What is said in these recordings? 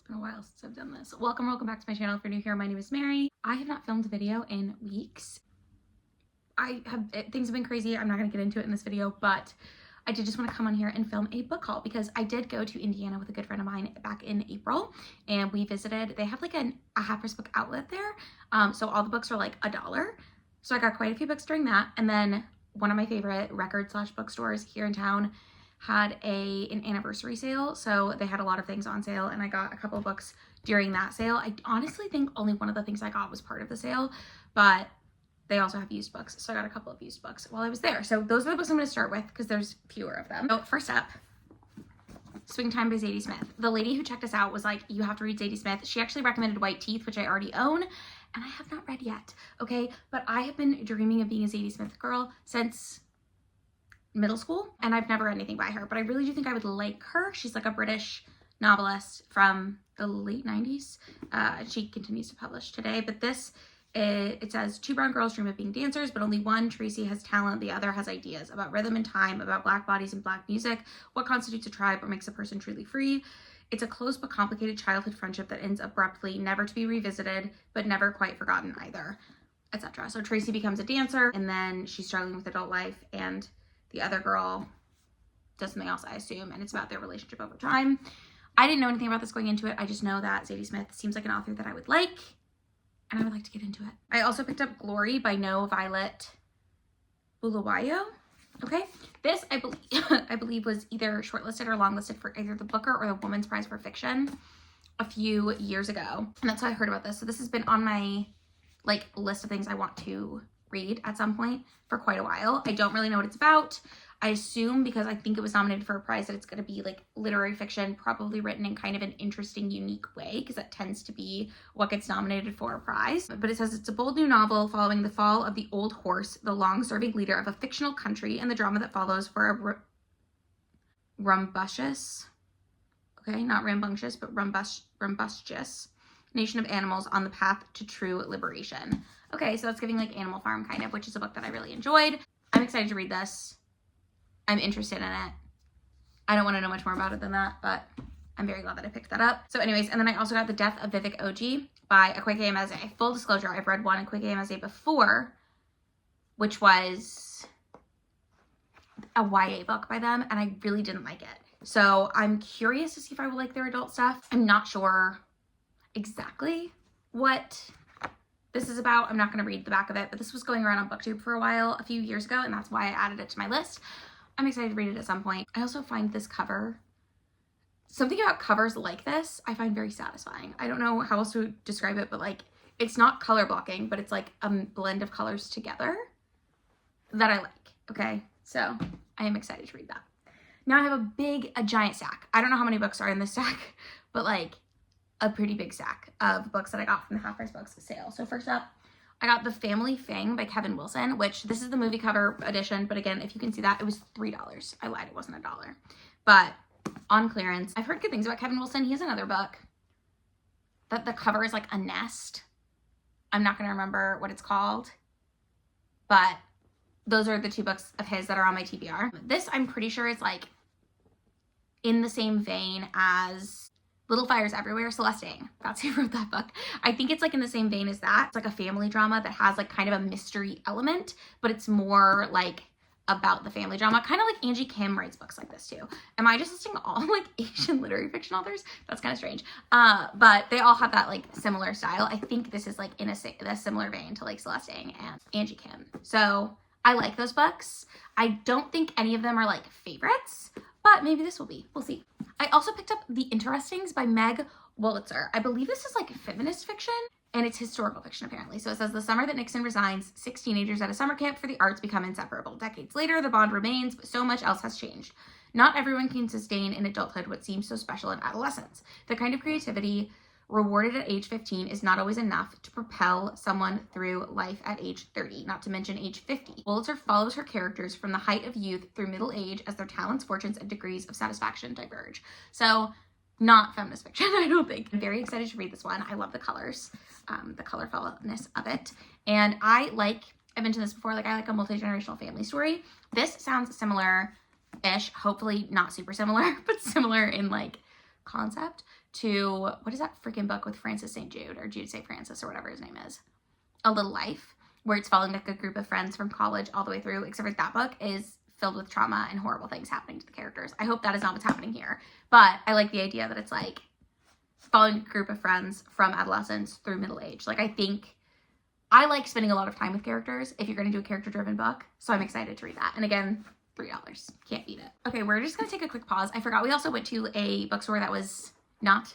It's been a while since I've done this. Welcome back to my channel. If you're new here, my name is Mary. I have not filmed a video in weeks. Things have been crazy. I'm not going to get into it in this video, but I did just want to come on here and film a book haul because I did go to Indiana with a good friend of mine back in April, and we visited. They have like a half price book outlet there. So all the books are like $1. So I got quite a few books during that. And then one of my favorite record/bookstores here in town had an anniversary sale. So they had a lot of things on sale, and I got a couple of books during that sale. I honestly think only one of the things I got was part of the sale, but they also have used books. So I got a couple of used books while I was there. So those are the books I'm going to start with because there's fewer of them. So first up, Swing Time by Zadie Smith. The lady who checked us out was like, you have to read Zadie Smith. She actually recommended White Teeth, which I already own, and I have not read yet, okay? But I have been dreaming of being a Zadie Smith girl since middle school, and I've never read anything by her, but I really do think I would like her. She's like a British novelist from the late 90s. She continues to publish today, but this, it says, two brown girls dream of being dancers, but only one, Tracy, has talent. The other has ideas about rhythm and time, about black bodies and black music, what constitutes a tribe or makes a person truly free. It's a close but complicated childhood friendship that ends abruptly, never to be revisited, but never quite forgotten either, etc. So Tracy becomes a dancer, and then she's struggling with adult life, and the other girl does something else, I assume, and it's about their relationship over time. I didn't know anything about this going into it. I just know that Zadie Smith seems like an author that I would like, and I would like to get into it. I also picked up Glory by No Violet Bulawayo. Okay, this I believe was either shortlisted or longlisted for either the Booker or the Women's Prize for Fiction a few years ago, and that's how I heard about this. So this has been on my like list of things I want to read at some point for quite a while. I don't really know what it's about. I assume because I think it was nominated for a prize that it's going to be like literary fiction, probably written in kind of an interesting, unique way, because that tends to be what gets nominated for a prize. But it says it's a bold new novel following the fall of the Old Horse, the long-serving leader of a fictional country, and the drama that follows for a rambunctious, okay, not rambunctious, but rambunctious nation of animals on the path to true liberation. Okay, so that's giving like Animal Farm kind of, which is a book that I really enjoyed. I'm excited to read this. I'm interested in it. I don't want to know much more about it than that, but I'm very glad that I picked that up. So anyways, and then I also got The Death of Vivek Oji by Akwaeke Emeze. Full disclosure, I've read one Akwaeke Emeze before, which was a YA book by them, and I really didn't like it. So I'm curious to see if I will like their adult stuff. I'm not sure exactly what this is about. I'm not going to read the back of it, but this was going around on BookTube for a while, a few years ago, and that's why I added it to my list. I'm excited to read it at some point. I also find this cover, something about covers like this, I find very satisfying. I don't know how else to describe it, but like, it's not color blocking, but it's like a blend of colors together that I like, okay? So I am excited to read that. Now I have a giant stack. I don't know how many books are in this stack, but like a pretty big stack of books that I got from the half price books sale. So first up, I got The Family Fang by Kevin Wilson, which this is the movie cover edition, but again, if you can see that, it was $3. I lied, it wasn't $1. But on clearance, I've heard good things about Kevin Wilson. He has another book that the cover is like a nest. I'm not going to remember what it's called, but those are the two books of his that are on my TBR. This, I'm pretty sure, is like in the same vein as Little Fires Everywhere, Celeste Ng. That's who wrote that book. I think it's like in the same vein as that. It's like a family drama that has like kind of a mystery element, but it's more like about the family drama. Kind of like Angie Kim writes books like this too. Am I just listing all like Asian literary fiction authors? That's kind of strange. But they all have that like similar style. I think this is like in a similar vein to like Celeste Ng and Angie Kim. So I like those books. I don't think any of them are like favorites, but maybe this will be. We'll see. I also picked up The Interestings by Meg Wolitzer. I believe this is like feminist fiction, and it's historical fiction apparently. So it says, the summer that Nixon resigns, 6 teenagers at a summer camp for the arts become inseparable. Decades later, the bond remains, but so much else has changed. Not everyone can sustain in adulthood what seems so special in adolescence. The kind of creativity rewarded at age 15 is not always enough to propel someone through life at age 30, not to mention age 50. Wolitzer follows her characters from the height of youth through middle age as their talents, fortunes, and degrees of satisfaction diverge. So not feminist fiction, I don't think. I'm very excited to read this one. I love the colors, the colorfulness of it. And I've mentioned this before, like I like a multi-generational family story. This sounds similar-ish, hopefully not super similar, but similar in like concept to, what is that freaking book with Francis St. Jude, or Jude St. Francis, or whatever his name is? A Little Life, where it's following like a group of friends from college all the way through, except for that book is filled with trauma and horrible things happening to the characters. I hope that is not what's happening here, but I like the idea that it's like following a group of friends from adolescence through middle age. Like, I like spending a lot of time with characters if you're going to do a character-driven book, so I'm excited to read that. And again, $3. Can't beat it. Okay, we're just going to take a quick pause. I forgot we also went to a bookstore that was not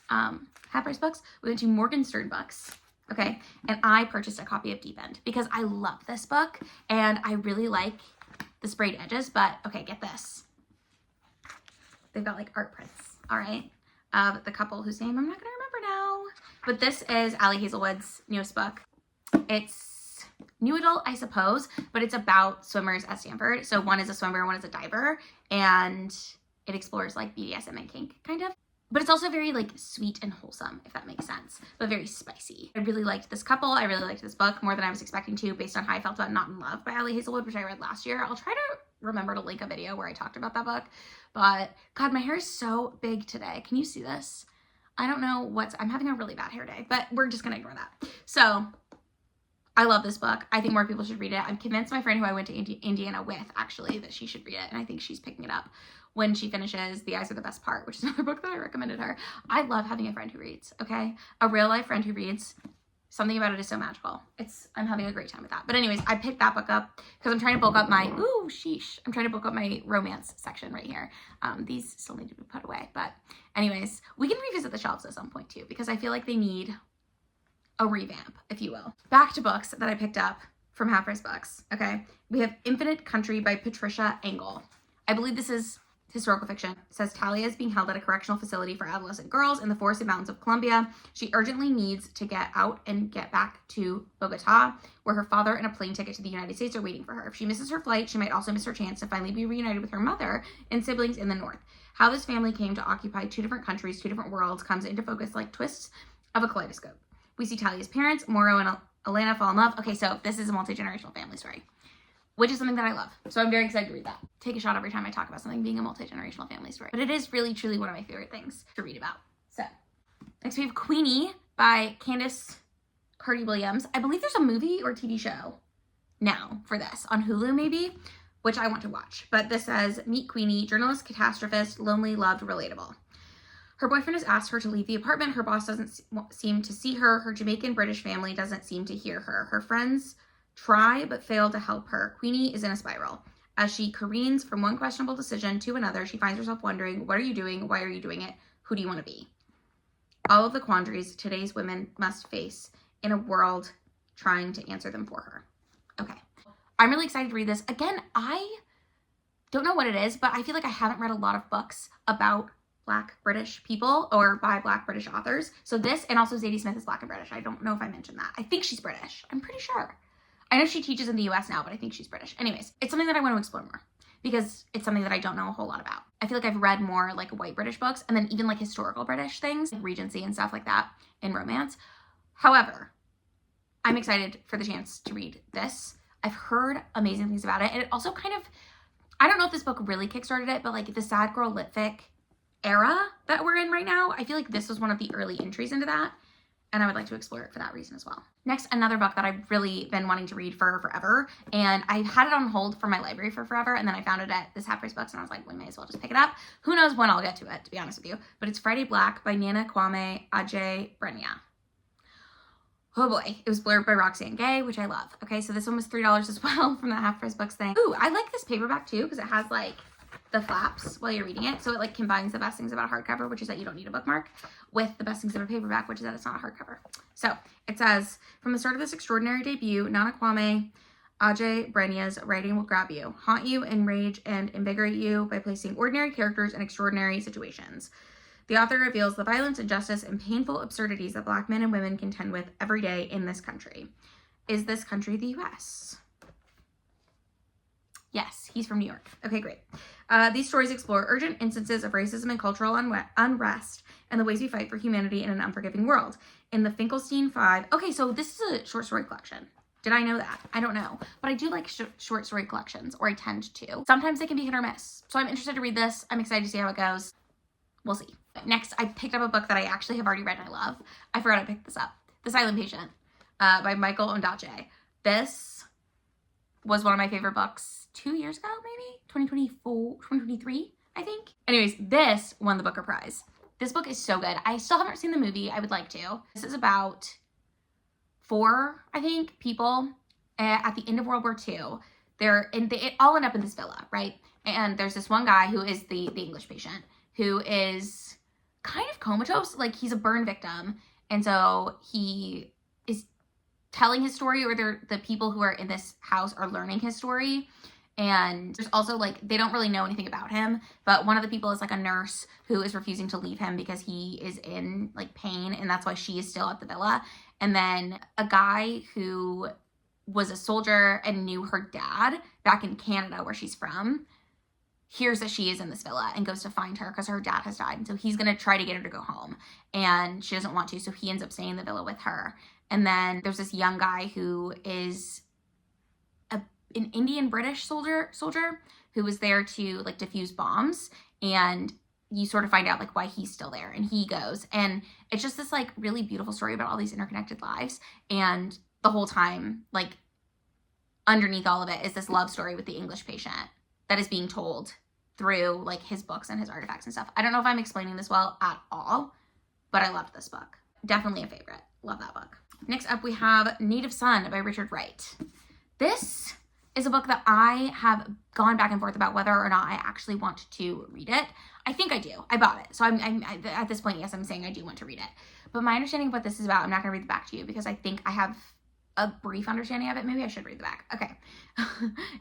half-price books. We went to Morgenstern Books, okay? And I purchased a copy of Deep End because I love this book and I really like the sprayed edges, but okay, get this. They've got like art prints, all right? Of the couple whose name I'm not going to remember now. But this is Allie Hazelwood's newest book. It's new adult, I suppose, but it's about swimmers at Stanford. So one is a swimmer, one is a diver, and it explores like BDSM and kink, kind of. But it's also very like sweet and wholesome, if that makes sense, but very spicy. I really liked this couple. I really liked this book more than I was expecting to, based on how I felt about Not in Love by Allie Hazelwood, which I read last year. I'll try to remember to link a video where I talked about that book. But God, my hair is so big today. Can you see this? I don't know I'm having a really bad hair day, but we're just gonna ignore that. So I love this book. I think more people should read it. I'm convinced my friend who I went to Indiana with, actually, that she should read it. And I think she's picking it up when she finishes The Eyes Are the Best Part, which is another book that I recommended her. I love having a friend who reads, okay? A real life friend who reads. Something about it is so magical. I'm having a great time with that. But anyways, I picked that book up because I'm trying to bulk up my, I'm trying to bulk up my romance section right here. These still need to be put away. But anyways, we can revisit the shelves at some point too, because I feel like they need a revamp, if you will. Back to books that I picked up from Half Price Books, okay? We have Infinite Country by Patricia Engel. I believe this is historical fiction. It says Talia is being held at a correctional facility for adolescent girls in the forested mountains of Colombia. She urgently needs to get out and get back to Bogota, where her father and a plane ticket to the United States are waiting for her. If she misses her flight, she might also miss her chance to finally be reunited with her mother and siblings in the north. How this family came to occupy two different countries, two different worlds, comes into focus like twists of a kaleidoscope. We see Talia's parents, Moro and Elena, fall in love. Okay, so this is a multi-generational family story, which is something that I love. So I'm very excited to read that. Take a shot every time I talk about something being a multi-generational family story. But it is really, truly one of my favorite things to read about. So next we have Queenie by Candace Carty Williams. I believe there's a movie or TV show now for this on Hulu maybe, which I want to watch. But this says, meet Queenie, journalist, catastrophist, lonely, loved, relatable. Her boyfriend has asked her to leave the apartment. Her boss doesn't seem to see her. Her Jamaican British family doesn't seem to hear her. Her friends try but fail to help her. Queenie is in a spiral. As she careens from one questionable decision to another, she finds herself wondering, what are you doing? Why are you doing it? Who do you want to be? All of the quandaries today's women must face in a world trying to answer them for her. Okay. I'm really excited to read this. Again, I don't know what it is, but I feel like I haven't read a lot of books about Black British people or by Black British authors. So this, and also Zadie Smith is Black and British. I don't know if I mentioned that. I think she's British. I'm pretty sure. I know she teaches in the US now, but I think she's British. Anyways, it's something that I want to explore more because it's something that I don't know a whole lot about. I feel like I've read more like white British books and then even like historical British things, like Regency and stuff like that in romance. However, I'm excited for the chance to read this. I've heard amazing things about it. And it also kind of, I don't know if this book really kickstarted it, but like the sad girl lit fic era that we're in right now, I feel like this was one of the early entries into that. And I would like to explore it for that reason as well. Next, another book that I've really been wanting to read for forever. And I had it on hold for my library for forever. And then I found it at this Half Price Books and I was like, we may as well just pick it up. Who knows when I'll get to it, to be honest with you. But it's Friday Black by Nana Kwame Adjei-Brenyah. Oh boy, it was blurred by Roxane Gay, which I love. Okay, so this one was $3 as well from the Half Price Books thing. Ooh, I like this paperback too because it has like the flaps while you're reading it. So it like combines the best things about a hardcover, which is that you don't need a bookmark, with the best things about a paperback, which is that it's not a hardcover. So it says, from the start of this extraordinary debut, Nana Kwame Adjei-Brenyah's writing will grab you, haunt you, enrage, and invigorate you by placing ordinary characters in extraordinary situations. The author reveals the violence, injustice, and painful absurdities that Black men and women contend with every day in this country. Is this country the US? Yes, he's from New York. Okay, great. These stories explore urgent instances of racism and cultural unrest and the ways we fight for humanity in an unforgiving world. In the Finkelstein 5... Okay, so this is a short story collection. Did I know that? I don't know. But I do like short story collections, or I tend to. Sometimes they can be hit or miss. So I'm interested to read this. I'm excited to see how it goes. We'll see. Next, I picked up a book that I actually have already read and I love. I forgot I picked this up. The Silent Patient by Michael Ondaatje. This was one of my favorite books 2 years ago, maybe? 2023, I think. Anyways, this won the Booker Prize. This book is so good. I still haven't seen the movie. I would like to. This is about 4, I think, people at the end of World War II. They all end up in this villa, right? And there's this one guy who is the English patient who is kind of comatose. Like, he's a burn victim. And so he is telling his story, or the people who are in this house are learning his story. And there's also, like, they don't really know anything about him, but one of the people is like a nurse who is refusing to leave him because he is in like pain, and that's why she is still at the villa. And then a guy who was a soldier and knew her dad back in Canada, where she's from, hears that she is in this villa and goes to find her because her dad has died. And so he's going to try to get her to go home, and she doesn't want to, so he ends up staying in the villa with her. And then there's this young guy who is an Indian British soldier who was there to like defuse bombs, and you sort of find out like why he's still there, and he goes, and it's just this like really beautiful story about all these interconnected lives. And the whole time, like, underneath all of it is this love story with the English patient that is being told through like his books and his artifacts and stuff. I don't know if I'm explaining this well at all, but I loved this book. Definitely a favorite. Love that book. Next up, we have Native Son by Richard Wright. This is a book that I have gone back and forth about whether or not I actually want to read it. I think I do. I bought it. So I'm at this point, yes, I'm saying I do want to read it. But my understanding of what this is about, I'm not going to read the back to you because I think I have a brief understanding of it. Maybe I should read the back. Okay.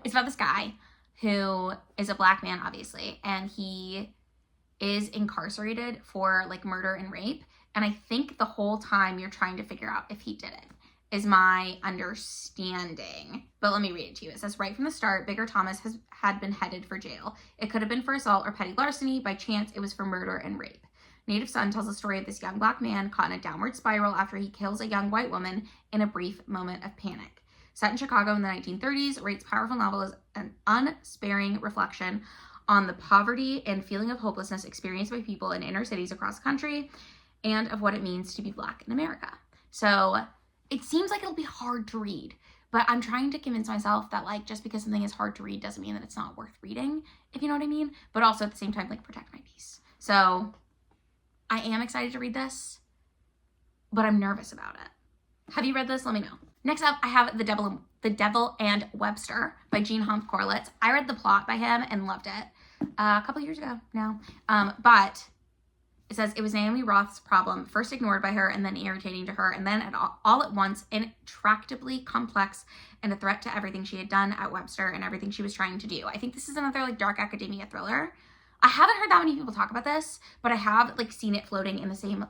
It's about this guy who is a black man, obviously, and he is incarcerated for like murder and rape. And I think the whole time you're trying to figure out if he did it, is my understanding. But let me read it to you. It says, right from the start, Bigger Thomas had been headed for jail. It could have been for assault or petty larceny. By chance, it was for murder and rape. Native Son tells the story of this young black man caught in a downward spiral after he kills a young white woman in a brief moment of panic. Set in Chicago in the 1930s, Wright's powerful novel is an unsparing reflection on the poverty and feeling of hopelessness experienced by people in inner cities across the country, and of what it means to be black in America. So it seems like it'll be hard to read, but I'm trying to convince myself that like just because something is hard to read doesn't mean that it's not worth reading, if you know what I mean, but also at the same time like protect my peace. So I am excited to read this, but I'm nervous about it. Have you read this? Let me know. Next up, I have The Devil and Webster by Gene Humph Corlitz. I read the plot by him and loved it a couple years ago now, but it says, it was Naomi Roth's problem, first ignored by her and then irritating to her, and then all at once intractably complex and a threat to everything she had done at Webster and everything she was trying to do. I think this is another like dark academia thriller. I haven't heard that many people talk about this, but I have like seen it floating in the same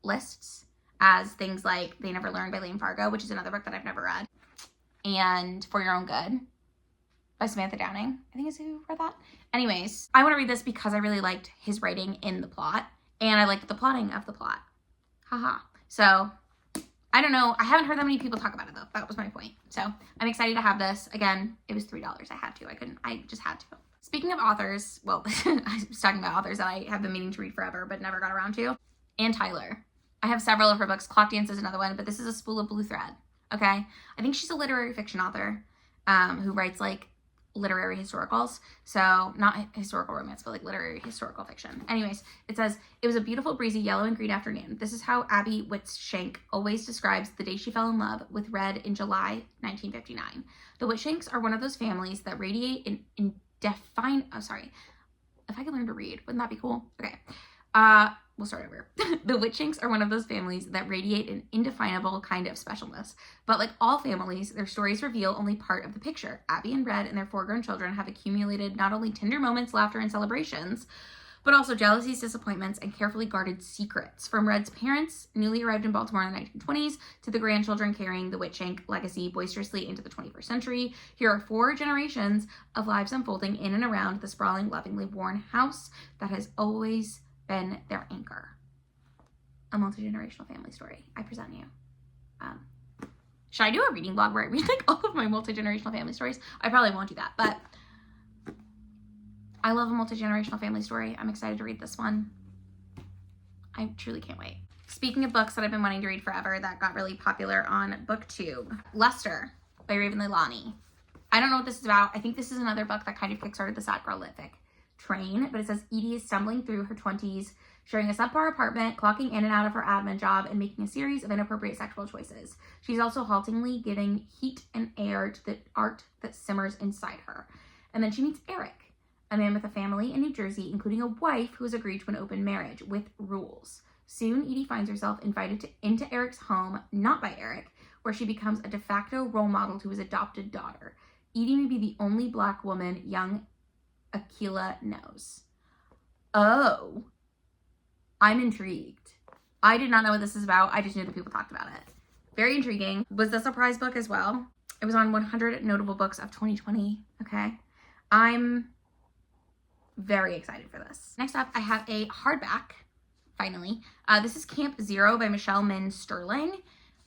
lists as things like They Never Learned by Lane Fargo, which is another book that I've never read, and For Your Own Good by Samantha Downing, I think is who read that. Anyways, I want to read this because I really liked his writing in the plot, and I liked the plotting of the plot. Haha. So, I don't know. I haven't heard that many people talk about it, though. That was my point. So, I'm excited to have this. Again, it was $3. I had to. I just had to. Speaking of authors, well, I was talking about authors that I have been meaning to read forever, but never got around to. Anne Tyler. I have several of her books. Clock Dance is another one, but this is A Spool of Blue Thread. Okay? I think she's a literary fiction author who writes, like, literary historicals. So not historical romance, but like literary historical fiction. Anyways, it says, it was a beautiful, breezy yellow and green afternoon. This is how Abby Whitshank always describes the day she fell in love with red in July 1959. The Whitshanks are one of those families that radiate sorry. If I could learn to read, wouldn't that be cool? Okay. We'll start over. The Whitshanks are one of those families that radiate an indefinable kind of specialness. But like all families, their stories reveal only part of the picture. Abby and Red and their 4 grown children have accumulated not only tender moments, laughter, and celebrations, but also jealousies, disappointments, and carefully guarded secrets. From Red's parents, newly arrived in Baltimore in the 1920s, to the grandchildren carrying the Whitshank legacy boisterously into the 21st century, here are 4 generations of lives unfolding in and around the sprawling, lovingly worn house that has always been their anchor. A multi-generational family story. I present you. Should I do a reading vlog where I read like all of my multi-generational family stories? I probably won't do that, but I love a multi-generational family story. I'm excited to read this one. I truly can't wait. Speaking of books that I've been wanting to read forever that got really popular on BookTube, Lester by Raven Leilani. I don't know what this is about. I think this is another book that kind of kickstarted the sad girl lit fic train, but it says Edie is stumbling through her 20s, sharing a subpar apartment, clocking in and out of her admin job, and making a series of inappropriate sexual choices. She's also haltingly giving heat and air to the art that simmers inside her. And then she meets Eric, a man with a family in New Jersey, including a wife who has agreed to an open marriage with rules. Soon, Edie finds herself invited into Eric's home, not by Eric, where she becomes a de facto role model to his adopted daughter. Edie may be the only Black woman young Akila knows. Oh, I'm intrigued. I did not know what this is about. I just knew that people talked about it. Very intriguing. Was this a prize book as well? It was on 100 notable books of 2020. Okay. I'm very excited for this. Next up, I have a hardback. Finally. This is Camp Zero by Michelle Min Sterling.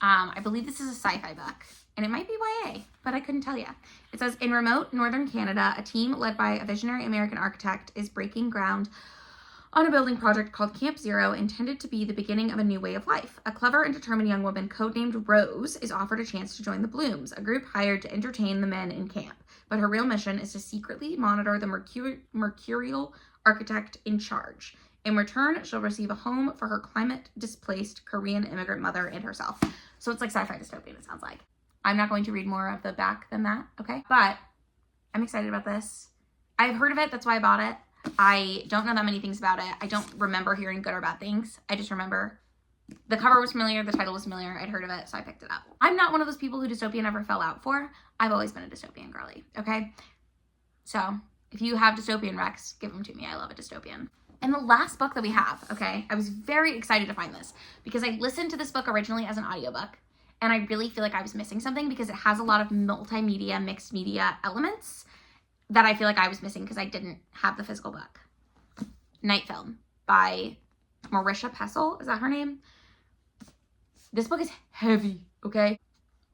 I believe this is a sci-fi book, and it might be YA, but I couldn't tell you. It says, in remote northern Canada, a team led by a visionary American architect is breaking ground on a building project called Camp Zero, intended to be the beginning of a new way of life. A clever and determined young woman codenamed Rose is offered a chance to join the Blooms, a group hired to entertain the men in camp. But her real mission is to secretly monitor the mercurial architect in charge. In return, she'll receive a home for her climate-displaced Korean immigrant mother and herself. So it's like sci-fi dystopian, it sounds like. I'm not going to read more of the back than that, okay? But I'm excited about this. I've heard of it, that's why I bought it. I don't know that many things about it. I don't remember hearing good or bad things. I just remember the cover was familiar, the title was familiar, I'd heard of it, so I picked it up. I'm not one of those people who dystopian ever fell out for. I've always been a dystopian girly, okay? So if you have dystopian recs, give them to me. I love a dystopian. And the last book that we have, okay, I was very excited to find this because I listened to this book originally as an audiobook, and I really feel like I was missing something because it has a lot of multimedia, mixed media elements that I feel like I was missing because I didn't have the physical book. Night Film by Marisha Pessel, is that her name? This book is heavy, okay?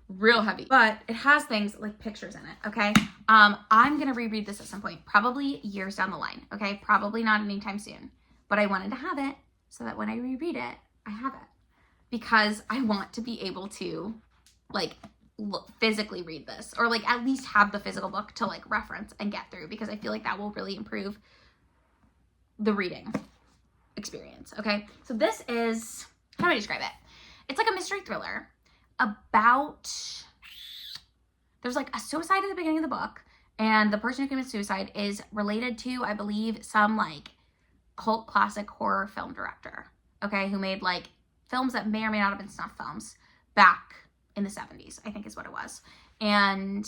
Real heavy, but it has things like pictures in it, okay? I'm gonna reread this at some point, probably years down the line, okay? Probably not anytime soon, but I wanted to have it so that when I reread it, I have it because I want to be able to like physically read this or like at least have the physical book to like reference and get through because I feel like that will really improve the reading experience, okay? So this is, how do I describe it? It's like a mystery thriller about, there's like a suicide at the beginning of the book, and the person who commits suicide is related to, I believe, some like cult classic horror film director, okay, who made like films that may or may not have been snuff films back in the 70s, I think is what it was. And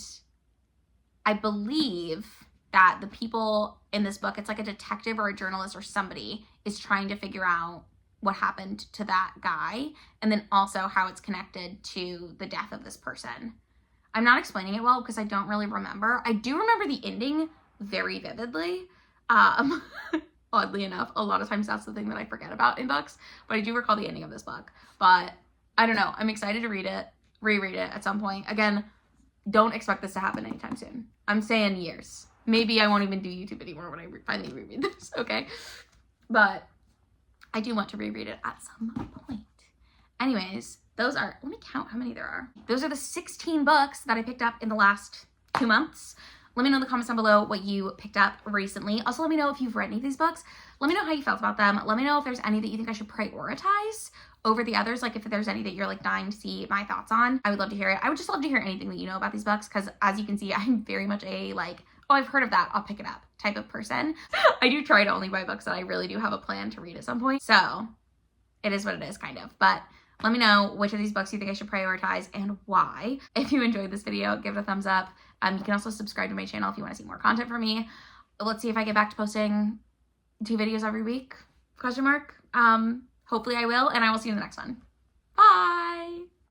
I believe that the people in this book, it's like a detective or a journalist or somebody is trying to figure out what happened to that guy, and then also how it's connected to the death of this person. I'm not explaining it well because I don't really remember. I do remember the ending very vividly. Oddly enough, a lot of times that's the thing that I forget about in books, but I do recall the ending of this book. But I don't know. I'm excited to read it, reread it at some point. Again, don't expect this to happen anytime soon. I'm saying years. Maybe I won't even do YouTube anymore when I finally reread this, okay? But I do want to reread it at some point. Anyways, those are, let me count how many there are. Those are the 16 books that I picked up in the last 2 months. Let me know in the comments down below what you picked up recently. Also, let me know if you've read any of these books. Let me know how you felt about them. Let me know if there's any that you think I should prioritize over the others. Like if there's any that you're like dying to see my thoughts on, I would love to hear it. I would just love to hear anything that you know about these books because as you can see, I'm very much a like, oh, I've heard of that, I'll pick it up type of person. I do try to only buy books that I really do have a plan to read at some point. So it is what it is kind of, but let me know which of these books you think I should prioritize and why. If you enjoyed this video, give it a thumbs up. You can also subscribe to my channel if you want to see more content from me. Let's see if I get back to posting 2 videos every week, question mark. Hopefully I will, and I will see you in the next one. Bye!